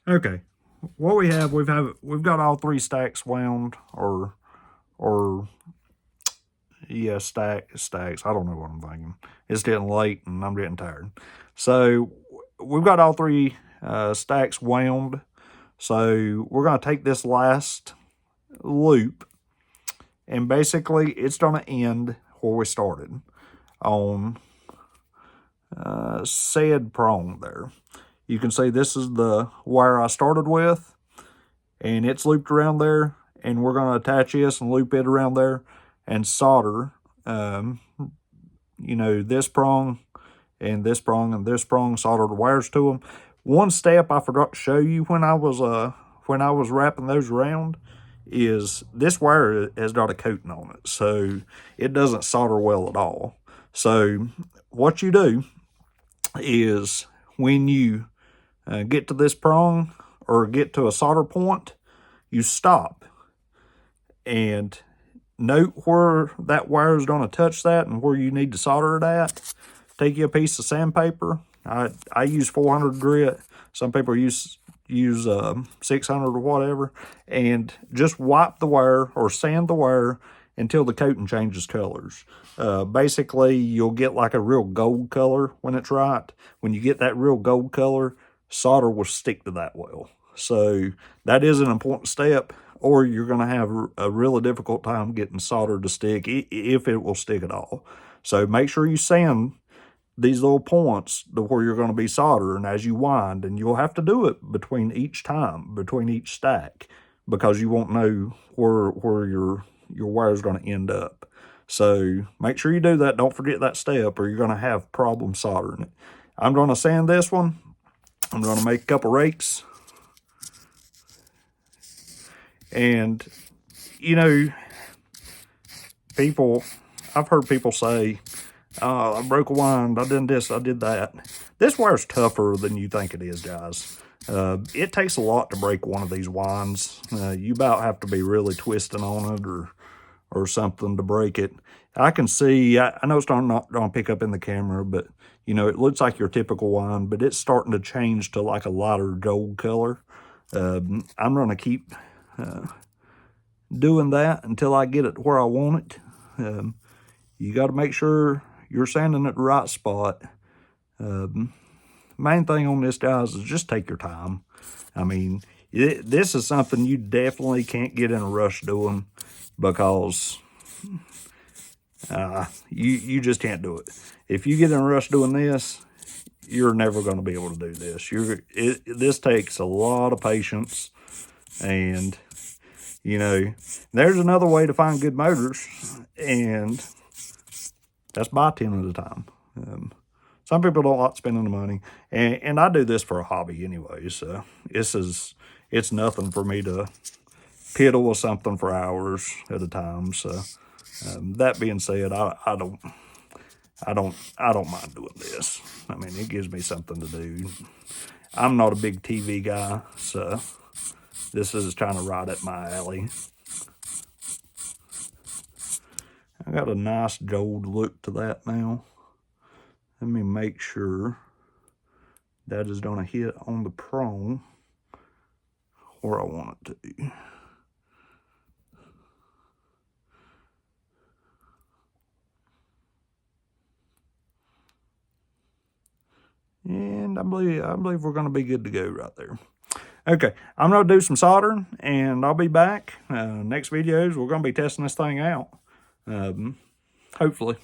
Okay, what we've got all three stacks wound, or yeah, stacks. I don't know what I'm thinking. It's getting late and I'm getting tired. So we've got all three stacks wound. So we're going to take this last loop, and basically it's going to end where we started on said prong there. You can see this is the wire I started with, and it's looped around there, and we're going to attach this and loop it around there and solder, you know, this prong and this prong and this prong, solder the wires to them. One step I forgot to show you when I was wrapping those around is this wire has got a coating on it, so it doesn't solder well at all. So what you do is when you get to this prong or get to a solder point, you stop and note where that wire is going to touch that and where you need to solder it at. Take you a piece of sandpaper. I use 400 grit. Some people use 600 or whatever, and just wipe the wire or sand the wire until the coating changes colors. Basically, you'll get like a real gold color when it's right. When you get that real gold color, solder will stick to that well. So that is an important step, or you're going to have a really difficult time getting solder to stick, if it will stick at all. So make sure you sand these little points to where you're going to be soldering as you wind, and you'll have to do it between each stack, because you won't know where your wire is going to end up. So make sure you do that. Don't forget that step, or you're going to have problems soldering it. I'm going to sand this one. I'm going to make a couple rakes. And, you know, I've heard people say, I broke a wind, I did this, I did that. This wire's tougher than you think it is, guys. It takes a lot to break one of these winds. You about have to be really twisting on it or something to break it. I can see, I know it's not going to pick up in the camera, but, you know, it looks like your typical wind, but it's starting to change to like a lighter gold color. I'm going to keep doing that until I get it where I want it. You got to make sure you're sanding at the right spot. Main thing on this, guys, is just take your time. I mean, this is something you definitely can't get in a rush doing, because you just can't do it. If you get in a rush doing this, you're never going to be able to do this. This takes a lot of patience, and you know, there's another way to find good motors, and that's buy 10 at a time. Some people don't like spending the money, and I do this for a hobby anyway, so it's nothing for me to piddle with something for hours at a time. So that being said, I don't mind doing this. I mean, it gives me something to do. I'm not a big TV guy, so this is kind of right up my alley. I got a nice gold look to that now. Let me make sure that is going to hit on the prong where I want it to. And I believe we're going to be good to go right there. Okay, I'm going to do some soldering, and I'll be back. Next videos, we're going to be testing this thing out. Hopefully.